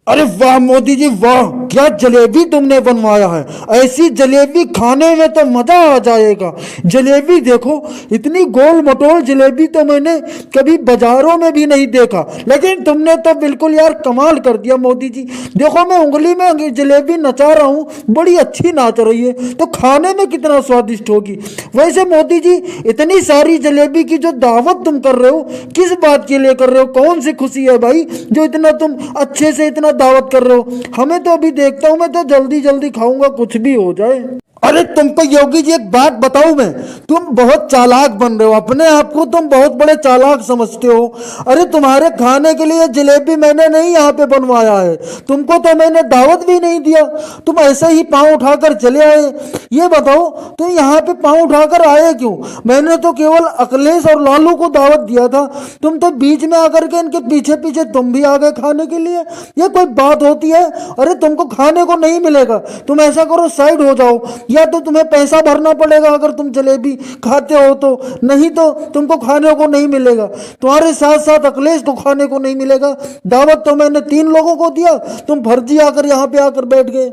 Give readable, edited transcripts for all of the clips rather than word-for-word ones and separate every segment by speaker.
Speaker 1: अरे वाह मोदी जी वाह, क्या जलेबी तुमने बनवाया है। ऐसी जलेबी खाने में तो मजा आ जाएगा। जलेबी देखो, इतनी गोल मटोल जलेबी तो मैंने कभी बाजारों में भी नहीं देखा, लेकिन तुमने तो बिल्कुल यार कमाल कर दिया मोदी जी। देखो मैं उंगली में जलेबी नचा रहा हूँ, बड़ी अच्छी नाच रही है, तो खाने में कितना स्वादिष्ट होगी। वैसे मोदी जी, इतनी सारी जलेबी की जो दावत तुम कर रहे हो, किस बात के लिए कर रहे हो? कौन सी खुशी है भाई जो इतना तुम अच्छे से इतना दावत कर रहे हो? हमें तो अभी देखता हूं, मैं तो जल्दी जल्दी खाऊंगा, कुछ भी हो जाए। अरे तुमको योगी जी एक बात बताऊं मैं, तुम बहुत चालाक बन रहे हो, अपने आप को तुम बहुत बड़े चालाक समझते हो। अरे तुम्हारे खाने के लिए जलेबी मैंने नहीं यहाँ पे बनवाया है, तुमको तो मैंने दावत भी नहीं दिया, तुम ऐसे ही पांव उठाकर चले आए। ये बताओ तुम यहाँ पे पांव उठाकर आए क्यों? मैंने तो केवल अखिलेश और लालू को दावत दिया था, तुम तो बीच में आकर के इनके पीछे पीछे तुम भी आ गए खाने के लिए। ये कोई बात होती है? अरे तुमको खाने को नहीं मिलेगा, तुम ऐसा करो साइड हो जाओ, या तो तुम्हें पैसा भरना पड़ेगा अगर तुम जलेबी खाते हो तो, नहीं तो तुमको खाने को नहीं मिलेगा। तुम्हारे साथ साथ अखिलेश को खाने को नहीं मिलेगा। दावत तो मैंने 3 लोगों को दिया, तुम फर्जी आकर यहाँ पे आकर बैठ गए।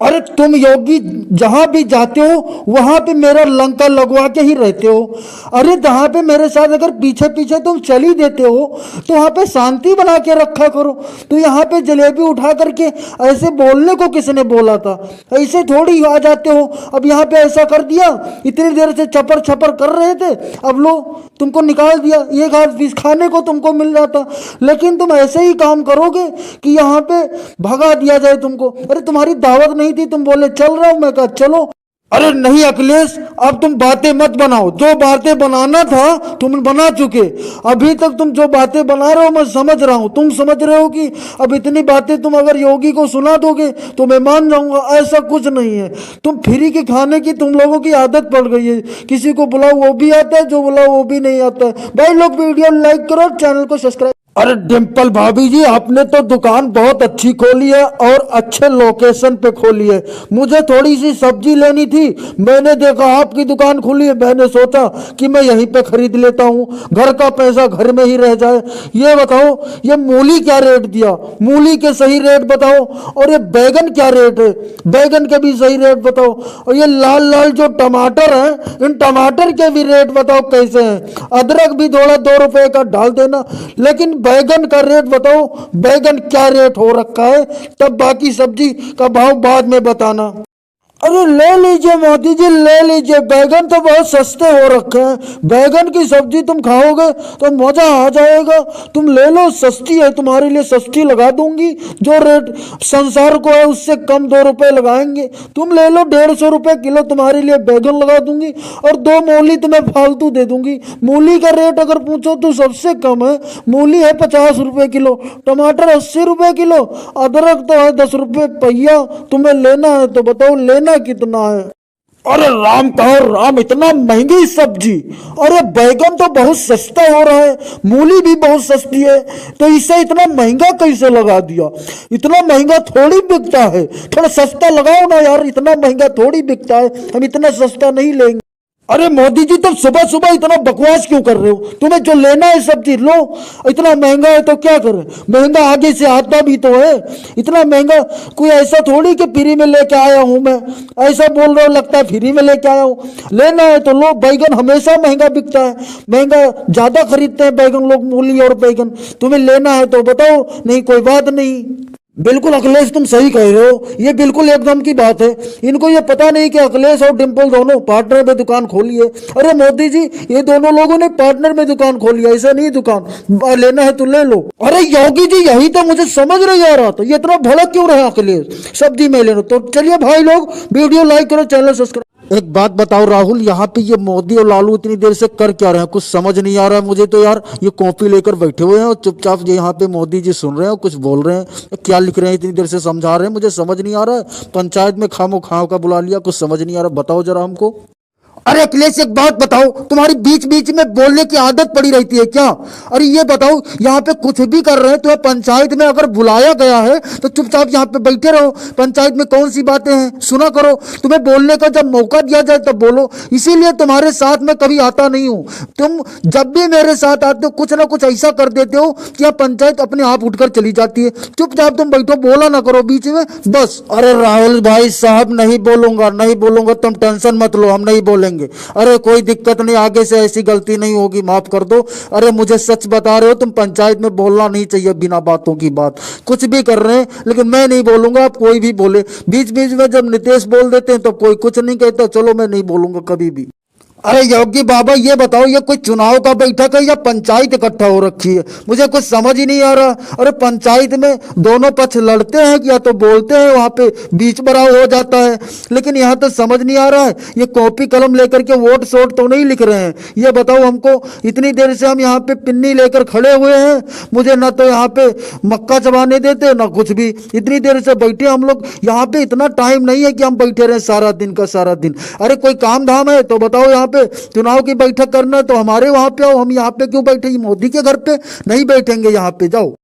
Speaker 1: अरे तुम योगी जहां भी जाते हो वहां पे मेरा लंका लगवा के ही रहते हो। अरे जहां पे मेरे साथ अगर पीछे पीछे तुम चल ही देते हो तो वहां पे शांति बना के रखा करो। तो यहाँ पे जलेबी उठा करके ऐसे बोलने को किसने बोला था? ऐसे थोड़ी आ जाते हो। अब यहाँ पे ऐसा कर दिया, इतनी देर से चपर छपर कर रहे थे, अब लो तुमको निकाल दिया, ये पीस खाने को तुमको मिल रहा था। लेकिन तुम ऐसे ही काम करोगे कि यहाँ पे भगा दिया जाए तुमको। अरे तुम्हारी दावत नहीं थी, तुम बोले चल रहा हूं, मैं कहा चलो। अरे नहीं अखिलेश, अब तुम बातें मत बनाओ, जो बातें बनाना था तुम बना चुके। अभी तक तुम जो बातें बना रहे हो मैं समझ रहा हूं, तुम समझ रहे हो कि अब इतनी बातें तुम अगर योगी को सुना दोगे तो मैं मान जाऊंगा। ऐसा कुछ नहीं है, तुम फ्री के खाने की तुम लोगों की आदत पड़ गई है। किसी को बुलाओ वो भी आता है, जो बुलाओ वो भी नहीं आता है। भाई लोग वीडियो लाइक करो, चैनल को सब्सक्राइब। अरे डिम्पल भाभी जी, आपने तो दुकान बहुत अच्छी खोली है और अच्छे लोकेशन पे खोली है। मुझे थोड़ी सी सब्जी लेनी थी, मैंने देखा आपकी दुकान खुली है, मैंने सोचा कि मैं यहीं पे खरीद लेता हूँ, घर का पैसा घर में ही रह जाए। ये बताओ, ये मूली क्या रेट दिया? मूली के सही रेट बताओ। और ये बैगन क्या रेट है? बैगन के भी सही रेट बताओ। और ये लाल लाल जो टमाटर हैं, इन टमाटर के भी रेट बताओ कैसे हैं। अदरक भी थोड़ा 2 रुपए का डाल देना। लेकिन बैगन का रेट बताओ, बैगन क्या रेट हो रखा है, तब बाकी सब्जी का भाव बाद में बताना। अरे ले लीजिए मोदी जी, ले लीजिए, बैगन तो बहुत सस्ते हो रखे हैं। बैगन की सब्जी तुम खाओगे तो मजा आ जाएगा। तुम ले लो, सस्ती है, तुम्हारे लिए सस्ती लगा दूंगी। जो रेट संसार को है उससे कम 2 रुपए लगाएंगे। तुम ले लो, 150 रुपए किलो तुम्हारे लिए बैगन लगा दूंगी और 2 मूली तुम्हें फालतू दे दूंगी। मूली का रेट अगर पूछो तो सबसे कम है, मूली है 50 रुपए किलो, टमाटर 80 रुपए किलो, अदरक तो है 10 रुपए पहिया। तुम्हें लेना है तो बताओ लेना कितना है? अरे राम कहो राम, इतना महंगी सब्जी। अरे बैगन तो बहुत सस्ता हो रहा है, मूली भी बहुत सस्ती है, तो इसे इतना महंगा कैसे लगा दिया? इतना महंगा थोड़ी बिकता है, थोड़ा सस्ता लगाओ ना यार, इतना महंगा थोड़ी बिकता है, हम इतना सस्ता नहीं लेंगे। अरे मोदी जी, तुम सुबह सुबह इतना बकवास क्यों कर रहे हो? तुम्हें जो लेना है सब्जी लो, इतना महंगा है तो क्या करें? महंगा आगे से आता भी तो है। इतना महंगा कोई ऐसा थोड़ी कि फ्री में लेके आया हूं मैं, ऐसा बोल रहे हो लगता है फ्री में लेके आया हूं। लेना है तो लो, बैगन हमेशा महंगा बिकता है, महंगा ज्यादा खरीदते हैं बैगन लोग, मूली और बैगन। तुम्हें लेना है तो बताओ, नहीं कोई बात नहीं। बिल्कुल अखिलेश, तुम सही कह रहे हो, ये बिल्कुल एकदम की बात है। इनको ये पता नहीं कि अखिलेश और डिम्पल दोनों पार्टनर में दुकान खोली है। अरे मोदी जी, ये दोनों लोगों ने पार्टनर में दुकान खोली है, ऐसा नहीं दुकान लेना है तो ले लो। अरे योगी जी, यही तो मुझे समझ नहीं आ रहा था, ये इतना भड़क क्यों रहा अखिलेश? सब्जी में लेना तो चलिए भाई लोग वीडियो लाइक करो, चैनल सब्सक्राइब। एक बात बताओ राहुल, यहाँ पे ये मोदी और लालू इतनी देर से कर क्या रहे हैं? कुछ समझ नहीं आ रहा है मुझे तो यार। ये कॉपी लेकर बैठे हुए हैं और चुपचाप यहाँ पे मोदी जी सुन रहे हैं और कुछ बोल रहे हैं, क्या लिख रहे हैं इतनी देर से समझा रहे हैं, मुझे समझ नहीं आ रहा है। पंचायत में खामो खाओ का बुला लिया, कुछ समझ नहीं आ रहा, बताओ जरा हमको। अरे अखिलेश एक बात बताओ, तुम्हारी बीच बीच में बोलने की आदत पड़ी रहती है क्या? अरे ये बताओ, यहाँ पे कुछ भी कर रहे हैं, तुम्हें पंचायत में अगर बुलाया गया है तो चुपचाप यहाँ पे बैठे रहो। पंचायत में कौन सी बातें हैं सुना करो, तुम्हें बोलने का जब मौका दिया जाए तब बोलो। इसीलिए तुम्हारे साथ में कभी आता नहीं हूँ। तुम जब भी मेरे साथ आते हो कुछ ना कुछ ऐसा कर देते हो कि यहाँ पंचायत अपने आप उठकर चली जाती है। चुपचाप तुम बैठो, बोला ना करो बीच में बस। अरे राहुल भाई साहब, नहीं बोलूंगा, नहीं बोलूंगा, तुम टेंशन मत लो, हम नहीं बोलेंगे। अरे कोई दिक्कत नहीं, आगे से ऐसी गलती नहीं होगी, माफ कर दो। अरे मुझे सच बता रहे हो, तुम पंचायत में बोलना नहीं चाहिए बिना बातों की बात। कुछ भी कर रहे हैं लेकिन मैं नहीं बोलूंगा, आप कोई भी बोले। बीच बीच में जब नितेश बोल देते हैं तो कोई कुछ नहीं कहता, चलो मैं नहीं बोलूंगा कभी भी। अरे योगी बाबा ये बताओ, ये कोई चुनाव का बैठक है या पंचायत इकट्ठा हो रखी है? मुझे कुछ समझ ही नहीं आ रहा। अरे पंचायत में दोनों पक्ष लड़ते हैं या तो बोलते हैं, वहां पे बीच बराव हो जाता है। लेकिन यहाँ तो समझ नहीं आ रहा है, ये कॉपी कलम लेकर के वोट शोट तो नहीं लिख रहे हैं। ये बताओ हमको, इतनी देर से हम यहाँ पे पिन्नी लेकर खड़े हुए हैं, मुझे ना तो यहाँ पे मक्का चबाने देते ना कुछ भी। इतनी देर से बैठे हम लोग यहाँ पे, इतना टाइम नहीं है कि हम बैठे रहे सारा दिन का सारा दिन। अरे कोई काम धाम है तो बताओ, यहाँ पे चुनाव की बैठक करना तो हमारे वहां पे आओ, हम यहाँ पे क्यों बैठे? मोदी के घर पे नहीं बैठेंगे, यहाँ पे जाओ।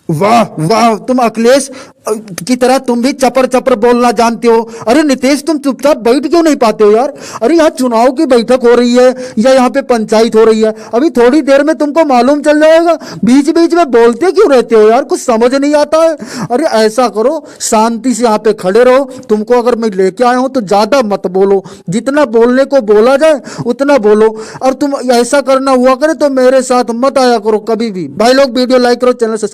Speaker 1: वाह वाह, तुम अखिलेश की तरह तुम भी चपर चपर बोलना जानते हो। अरे नितेश, तुम चुपचाप बैठ क्यों नहीं पाते हो यार? अरे यहाँ चुनाव की बैठक हो रही है या यहाँ पे पंचायत हो रही है, अभी थोड़ी देर में तुमको मालूम चल जाएगा। बीच बीच में बोलते क्यों रहते हो यार? कुछ समझ नहीं आता है। अरे ऐसा करो, शांति से यहाँ पे खड़े रहो। तुमको अगर मैं लेके आया हूं तो ज्यादा मत बोलो, जितना बोलने को बोला जाए उतना बोलो। और तुम ऐसा करना हुआ करे तो मेरे साथ मत आया करो कभी भी। भाई लोग वीडियो लाइक करो, चैनल